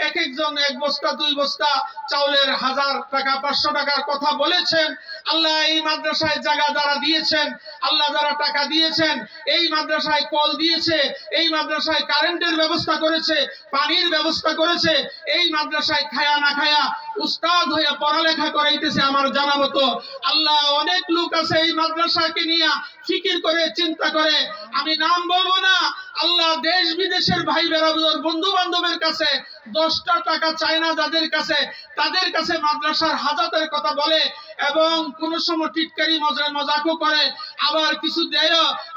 এক একজন 1 বস্তা 2 বস্তা চাউলের 1000 টাকা 500 টাকার কথা বলেছেন। আল্লাহ, এই মাদ্রাসায় জায়গা যারা দিয়েছেন, আল্লাহ যারা টাকা দিয়েছেন, এই মাদ্রাসায় কল দিয়েছে, এই মাদ্রাসায় কারেন্টের ব্যবস্থা করেছে, পানির ব্যবস্থা করেছে, এই মাদ্রাসায় খায়া না খায়া উস্তাদ হয়ে পড়ালেখা করাইতেছে আমার জানা মতো। আল্লাহ, অনেক লোক আছে এই মাদ্রাসাকে নিয়ে ফিকির করে চিন্তা করে, আমি নাম বলবো না। আল্লাহ, দেশ বিদেশের ভাই বেরাদর বন্ধু বান্ধবের কাছে 10টা টাকা চায় না, যাদের কাছে তাদের কাছে মাদ্রাসার হাজাতের কথা বলে এবং কোন সময় টিটকারি মজাকও করে, আবার কিছু দেয়।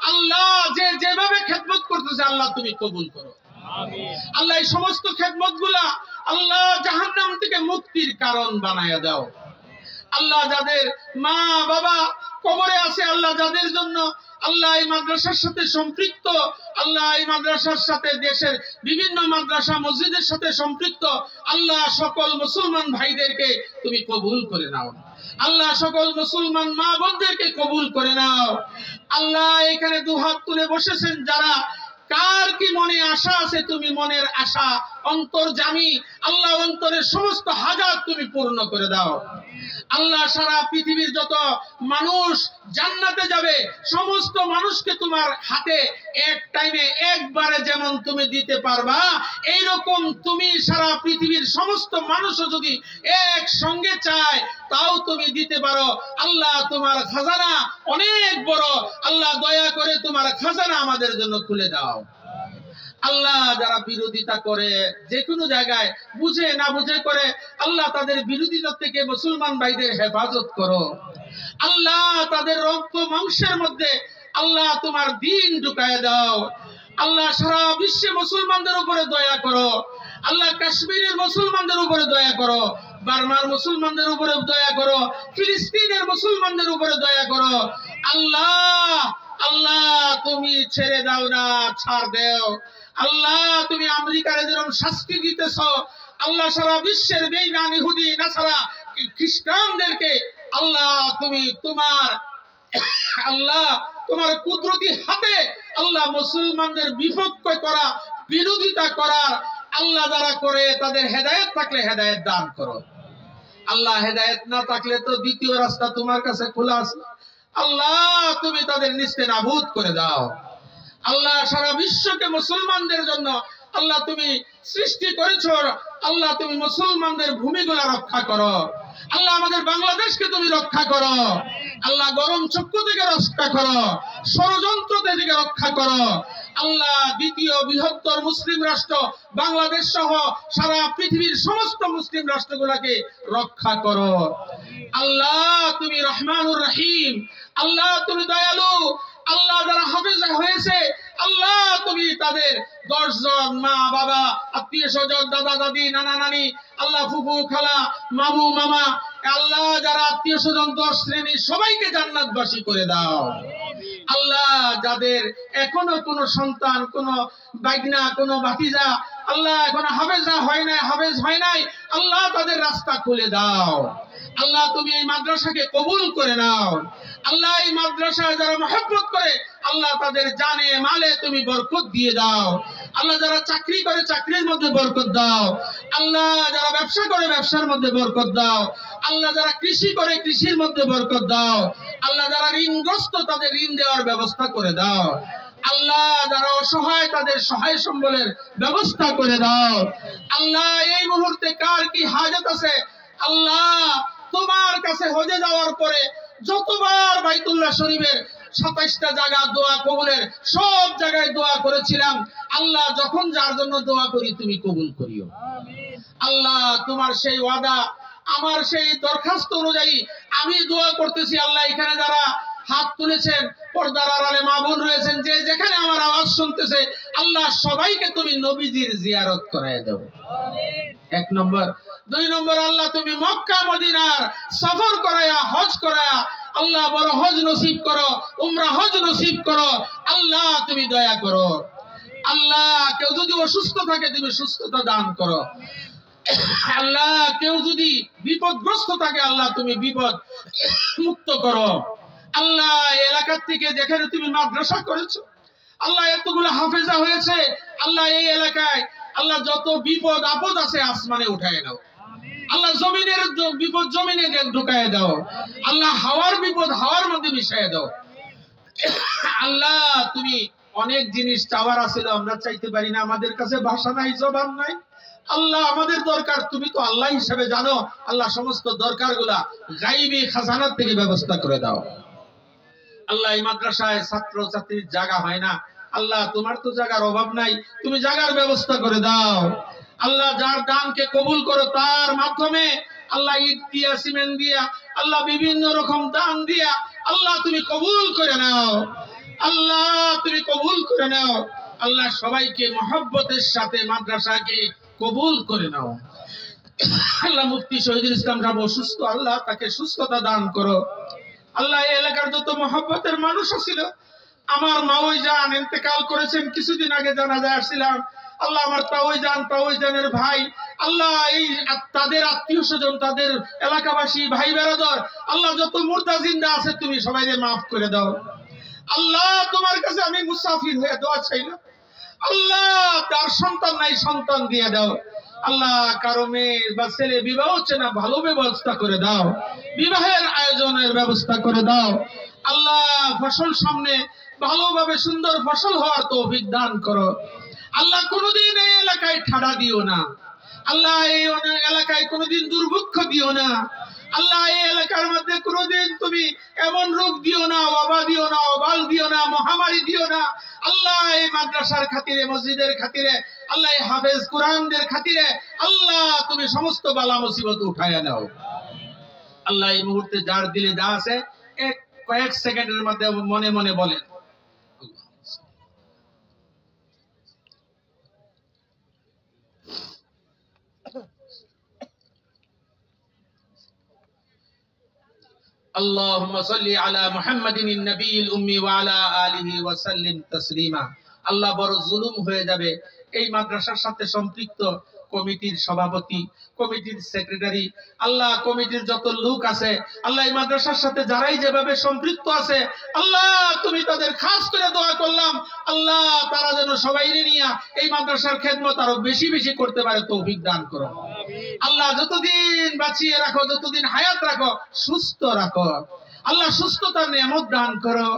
আল্লাহ, যে যেভাবে খেদমত করতেছে আল্লাহ তুমি কবুল করো। আল্লাহ, এই সমস্ত খেদমত গুলা আল্লাহ জাহান্নাম থেকে মুক্তির কারণ বানায়া দাও। আল্লাহ, যাদের মা বাবা কবরে আছে, আল্লাহ যাদের জন্য আল্লাহ এই মাদ্রাসার সাথে সম্পৃক্ত, আল্লাহ এই মাদ্রাসার সাথে দেশের বিভিন্ন মাদ্রাসা মসজিদের সাথে সম্পৃক্ত আল্লাহ সকল মুসলমান ভাইদেরকে তুমি কবুল করে নাও। আল্লাহ সকল মুসলমান মা বোনদেরকে কবুল করে নাও। আল্লাহ এখানে দুহাত তুলে বসেছেন যারা, কার কি মনে আশা আছে, তুমি মনের আশা অন্তর্যামী আল্লাহ, অন্তরের সমস্ত হাজাত তুমি পূর্ণ করে দাও। আল্লাহ সারা পৃথিবীর যত মানুষ জান্নাতে যাবে সমস্ত মানুষকে তোমার হাতে এক টাইমে একবারে যেমন তুমি দিতে পারবা, এইরকম তুমি সারা পৃথিবীর সমস্ত মানুষও যদি এক সঙ্গে চায় তাও তুমি দিতে পারো। আল্লাহ তোমার খাজানা অনেক বড়, আল্লাহ দয়া করে তোমার খাজানা আমাদের জন্য খুলে দাও। আল্লাহ যারা বিরোধিতা করে যে কোনো জায়গায় বুঝে না বুঝে করে, আল্লাহ তাদের বিরোধিতা থেকে মুসলমান ভাইদের হেফাজত করো। আল্লাহ তাদের রক্ত মাংসের মধ্যে আল্লাহ তোমার দ্বীন ঢুকায় দাও। আল্লাহ সারা বিশ্বে মুসলমানদের উপরে দয়া করো। আল্লাহ কাশ্মীরের মুসলমানদের উপরে দয়া করো, বার্মার মুসলমানদের উপরে দয়া করো, ফিলিস্তিনের মুসলমানদের উপরে দয়া করো। আল্লাহ আল্লাহ তুমি ছেড়ে দাও না, ছাড় দেও। আল্লাহ তুমি আমেরিকার যেরকম শাস্তি দিতেছ, আল্লাহ সারা বিশ্বের বেঈমান ইহুদি নাসারা খ্রিস্টানদেরকে আল্লাহ তুমি তোমার আল্লাহ তোমার কুদরতি হাতে আল্লাহ মুসলমানদের বিপক্ষ করা, বিরোধিতা করার আল্লাহ যারা করে তাদের হেদায়েত থাকলে হেদায়েত দান করো। আল্লাহ হেদায়েত না থাকলে তো দ্বিতীয় রাস্তা তোমার কাছে খোলা আছে। আল্লাহ তুমি তাদের নিস্তেনাবুদ করে দাও। আল্লাহ সারা বিশ্বকে মুসলমানদের জন্য আল্লাহ তুমি সৃষ্টি করেছো, আল্লাহ তুমি মুসলমানদের ভূমিগুলা রক্ষা করো। আল্লাহ আমাদের বাংলাদেশকে তুমি রক্ষা করো। আল্লাহ গরম চক্ষু থেকে রক্ষা করো, ষড়যন্ত্র থেকে রক্ষা করো। আল্লাহ দ্বিতীয় বৃহত্তর মুসলিম রাষ্ট্র বাংলাদেশ সহ সারা পৃথিবীর সমস্ত মুসলিম রাষ্ট্রগুলোকে রক্ষা করো। আল্লাহ তুমি রহমানুর রহিম, আল্লাহ তুমি দয়ালু। আল্লাহ যারা হাফেজ হয়েছে আল্লাহ তুমি তাদের 10 জন মা বাবা আত্মীয় স্বজন দাদা দাদি নানা নানি আল্লাহ ফুফু খালা মামু মামা আল্লাহ যারা আত্মীয় স্বজন 10 শ্রেণীর সবাইকে জান্নাতবাসী করে দাও। আল্লাহ যাদের এখনো কোনো সন্তান, কোনো বাইগনা, কোনো ভাতিজা আল্লাহ এখনো হাফেজ হয় নাই আল্লাহ তাদের রাস্তা খুলে দাও। আল্লাহ তুমি এই মাদ্রাসাকে কবুল করে নাও। আল্লাহ এই মাদ্রাসায় যারা মহব্বত করে আল্লাহ তাদের জানে মালে তুমি বরকত দিয়ে দাও। আল্লাহ যারা চাকরি করে চাকরির মধ্যে বরকত দাও। আল্লাহ যারা ব্যবসা করে ব্যবসার মধ্যে বরকত দাও। আল্লাহ যারা কৃষি করে কৃষির মধ্যে বরকত দাও। আল্লাহ যারা ঋণগ্রস্ত তাদের ঋণ দেওয়ার ব্যবস্থা করে দাও। আল্লাহ যারা অসহায় তাদের সহায় সম্বলের ব্যবস্থা করে দাও। আল্লাহ এই মুহূর্তে কার কি হাজত আছে আল্লাহ তোমার কাছে হজে যাওয়ার পরে যতবার বাইতুল্লাহ শরীফের 27টা জায়গা দোয়া কবুলের সব জায়গায় দোয়া করেছিলাম, আল্লাহ যখন যার জন্য দোয়া করি তুমি কবুল করিও। আল্লাহ তোমার সেই ওয়াদা, আমার সেই দরখাস্ত অনুযায়ী আমি দোয়া করতেছি। আল্লাহ এখানে যারা হাত তুলেছেন, পর্দার আড়ালে মা বোন রয়েছেন, যে যেখানে আমার আওয়াজ শুনতেছে আল্লাহ সবাইকে তুমি নবীজির জিয়ারত করায় দাও। 1 নম্বর। 2 নম্বর আল্লাহ তুমি মক্কা মদিনার সফর করায়া হজ করায়া আল্লাহ বড় হজ নসিব করো, উমরা হজ নসিব করো। আল্লাহ তুমি দয়া করো। আল্লাহ কেউ যদি অসুস্থ থাকে তুমি সুস্থতা দান করো। আল্লাহ কেউ যদি বিপদগ্রস্ত থাকে আল্লাহ তুমি বিপদ মুক্ত করো। আল্লাহ এলাকার থেকে যেখানে তুমি মাদ্রাসা করেছো আল্লাহ এতগুলো হাফেজা হয়েছে আল্লাহ এই এলাকায় আল্লাহ যত বিপদ আপদ আছে আসমানে উঠায় নাও। আল্লাহ জমিনের বিপদ জমিনে ঢুকায় দাও। আল্লাহ হাওয়ার বিপদ হাওয়ার মধ্যে মিশায় দাও। আল্লাহ তুমি অনেক জিনিস চাওয়ার আছিল, আমরা চাইতে পারি না, আমাদের কাছে ভাষা নাই, জবান নাই। আল্লাহ আমাদের দরকার তুমি তো আল্লাহ হিসেবে জানো। আল্লাহ সমস্ত দরকারগুলা গায়বী খাজানার থেকে ব্যবস্থা করে দাও। আল্লাহ এই মাদ্রাসায় ছাত্র ছাত্রীর জায়গা হয় না, আল্লাহ তোমার তো জায়গার অভাব নাই, তুমি জায়গার ব্যবস্থা করে দাও। আল্লাহ যার দানকে কবুল করো তার মাধ্যমে আল্লাহ ইট দিয়া সিমেন্ট দিয়া আল্লাহ বিভিন্ন রকম দান দিয়া আল্লাহ তুমি কবুল করে নাও। আল্লাহ তুমি কবুল করে নাও। আল্লাহ সবাইকে মহব্বতের সাথে মাদ্রাসাকে কবুল করে নাও। আল্লাহ মুফতি শহীদুল ইসলাম সাহেব অসুস্থ, আল্লাহ তাকে সুস্থতা দান করো। আল্লাহ এই এলাকার যত মহব্বতের মানুষ ছিল আমার মাওই জান ইন্তেকাল করেছেন কিছুদিন আগে জানাজায় আসছিলাম। আল্লাহ আমার তাওই জানের ভাই, আল্লাহ এই তাদের আত্মীয় স্বজন, তাদের এলাকাবাসী, ভাই বেরাদর, আল্লাহ যত মুর্দা জিন্দা আছে তুমি সবাইকে মাফ করে দাও। আল্লাহ তোমার কাছে আমি মুসাফির হয়ে দোয়া চাইলাম, আল্লাহ তার সন্তান নাই, সন্তান দিয়ে দাও। আল্লাহ কারো মেয়ে বা ছেলে বিবাহ হচ্ছে না, ভালো ব্যবস্থা করে দাও, বিবাহের আয়োজনের ব্যবস্থা করে দাও। আল্লাহ ফসল সামনে ভালোভাবে সুন্দর ফসল হওয়ার তৌফিক দান করো। আল্লাহ কোনোদিন এই এলাকায় ঠাডা দিও না, আল্লাহ এই এলাকায় কোনোদিন দুর্ভিক্ষ দিও না, আল্লাহ এই এলাকার মধ্যে কোনোদিন তুমি এমন রোগ দিও না, ওয়াবা দিও না, অবাল দিও না, মহামারী দিও না। আল্লাহ এই মাদ্রাসার খাতিরে, মসজিদের খাতিরে, আল্লাহ এই হাফেজ কোরআনদের খাতিরে আল্লাহ তুমি সমস্ত বালা মুসিবত উঠায়া নাও। আল্লাহ এই মুহূর্তে যার দিলে যা আছে কয়েক সেকেন্ডের মধ্যে মনে মনে বলেন। اللهم صل على محمد النبي الأمي وعلى آله وسلم تسليما। আল্লাহ বড় জুলুম হয়ে যাবে এই মাদ্রাসার সাথে সম্পৃক্ত কমিটির সভাপতি, কমিটির সেক্রেটারি, আল্লাহ কমিটির যত লোক আছে, আল্লাহ এই মাদ্রাসার সাথে যারাই যেভাবে সম্পৃক্ত আছে, আল্লাহ তুমি তাদের খাস করে দোয়া করলাম, আল্লাহ তারা যেন সবাই নিয়ে এই মাদ্রাসার খেদমত আরো বেশি বেশি করতে পারে তৌফিক দান করো। আল্লাহ যতদিন বাঁচিয়ে রাখো, যতদিন হায়াত রাখো, সুস্থ রাখো, আল্লাহ সুস্থতার নিয়ামত দান করো।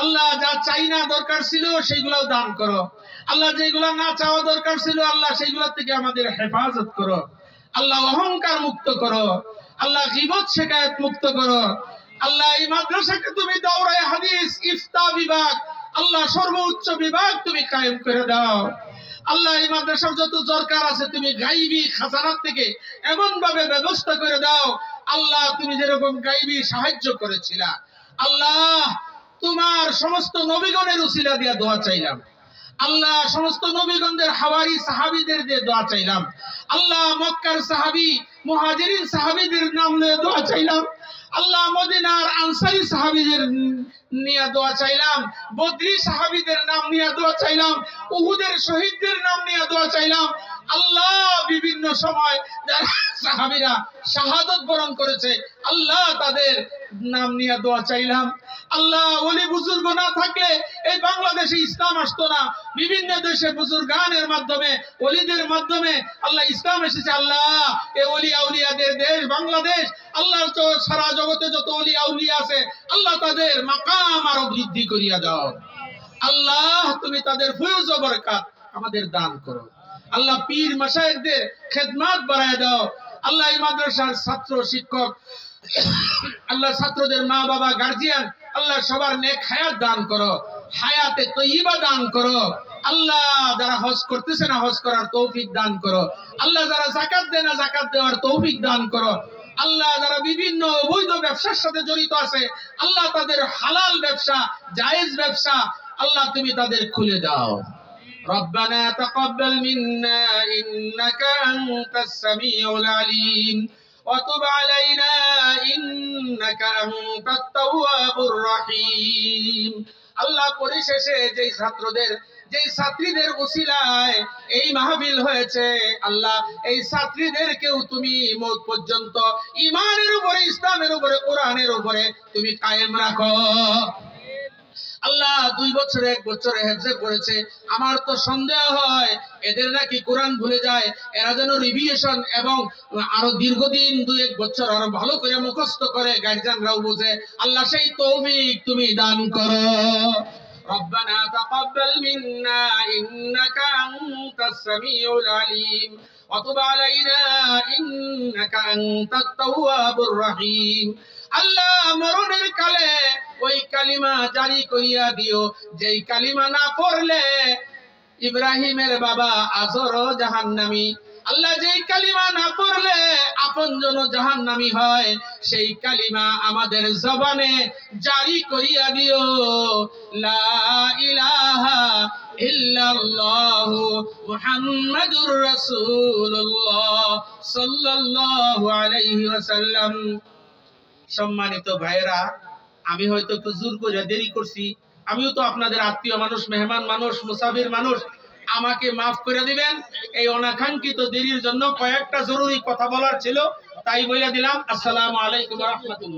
আল্লাহ যা চাই না দরকার ছিল সেইগুলাও দান করো, আল্লাহ যেগুলা না চাওয়া দরকার ছিল আল্লাহ সেইগুলা থেকে আমাদের হেফাজত করো। আল্লাহ অহংকার মুক্ত করো, আল্লাহ গীবত শিকায়েত মুক্ত করো। আল্লাহ এই মাদ্রাসাকে তুমি দাওরায়ে হাদিস, ইফতা বিভাগ, আল্লাহ সর্বোচ্চ বিভাগ তুমি কায়েম করে দাও। আল্লাহ এই মাদ্রাসার যত দরকার আছে তুমি গাইবি খাজানাত থেকে এমন ভাবে ব্যবস্থা করে দাও। আল্লাহ তুমি যেরকম গাইবি সাহায্য করেছিলা, আল্লাহ তোমার সমস্ত নবীগণের উসিলা দিয়ে দোয়া চাইলাম, আল্লাহ সমস্ত নবীগণদের হাওয়ারি সাহাবীদের দিয়ে দোয়া চাইলাম, আল্লাহ মক্কার সাহাবী, মুহাজিরিন সাহাবীদের নাম নিয়ে দোয়া চাইলাম, আল্লাহ মদিনার আনসারী সাহাবীদের নিয়ে দোয়া চাইলাম, বদরি সাহাবীদের নাম নিয়ে দোয়া চাইলাম, উহুদের শহীদদের নাম নিয়ে দোয়া চাইলাম। আল্লাহ বিভিন্ন সময় যারা সাহাবীরা শাহাদাত বরণ করেছে আল্লাহ তাদের নাম নিয়ে দোয়া চাইলাম। আল্লাহ ওলি বুজুর্গ না থাকলে এই বাংলাদেশে ইসলাম আসতো না, বিভিন্ন দেশে বুজুর্গানের মাধ্যমে, ওলিদের মাধ্যমে আল্লাহ ইসলাম এসেছে। আল্লাহ এই ওলি আউলিয়াদের দেশ বাংলাদেশ, আল্লাহ তো সারা জগতে যত ওলি আউলিয়া আছে আল্লাহ তাদের মাকাম আরো বৃদ্ধি করিয়া দাও। আল্লাহ তুমি তাদের ফয়জ ও বরকত আমাদের দান করো। আল্লাহ পীর মাশায়েখদের খেদমত বাড়ায় দাও। আল্লাহ এই মাদ্রাসার ছাত্র শিক্ষক, আল্লাহ ছাত্রদের মা বাবা গার্জিয়ান, আল্লাহ সবার নেক হায়াত দান করো, হায়াতে তয়্যিবা দান করো। আল্লাহ যারা হজ করতেছে না হজ করার তৌফিক দান করো। আল্লাহ যারা যাকাত দেয় না যাকাত দেওয়ার তৌফিক দান করো। আল্লাহ যারা বিভিন্ন অবৈধ ব্যবসার সাথে জড়িত আছে আল্লাহ তাদের হালাল ব্যবসা, জায়েজ ব্যবসা আল্লাহ তুমি তাদের খুলে দাও। ربنا تقبل منا إنك أنت السميع العليم وتب علينا إنك أنت التواب الرحيم। আল্লাহ পরিশেষে যেই ছাত্রদের, যেই ছাত্রীদের উসিলায় এই মাহফিল হয়েছে আল্লাহ এই ছাত্রীদেরকেও তুমি মওত পর্যন্ত ঈমানের উপরে, ইসলামের উপরে, কোরআনের উপরে তুমি কায়েম রাখো। আল্লাহ 2 বছরে 1 বছরে হেফজে পড়েছে, আমার তো সন্দেহ হয় এদের নাকি কোরআন ভুলে যায়, এরা যেন রিভিশন এবং আরো দীর্ঘদিন 2-1 বছর আরো ভালো করে মুখস্থ করে গার্জিয়ানরাও বুঝে। আল্লাহ সেই তৌফিক তুমি দান করো। ربنا تقبل منا إنك أنت السميع العليم وتب علينا إنك أنت التواب الرحيم। আল্লাহ মরণের কালে ওই কালিমা জারি করিয়া দিও যেই কালিমা না পড়লে ইব্রাহিমের বাবা আজরও জাহান্নামী। আল্লাহ যেই কালিমা না পড়লে আপনজন জাহান্নামী হয় সেই কালিমা আমাদের জবানে জারি করিয়া দিও। লা ইলাহা ইল্লাল্লাহু মুহাম্মাদুর রাসূলুল্লাহ সাল্লাল্লাহু আলাইহি ওয়াসাল্লাম। সম্মানিত ভাইরা, আমি হয়তো একটু জোর করে দেরি করছি, আমিও তো আপনাদের আত্মীয় মানুষ, মেহমান মানুষ, মুসাফির মানুষ, আমাকে মাফ করে দিবেন। এই অনাকাঙ্ক্ষিত দেরির জন্য কয়েকটা জরুরি কথা বলার ছিল, তাই বলে দিলাম। আসসালামু আলাইকুম ওয়া রাহমাতুল্লাহ।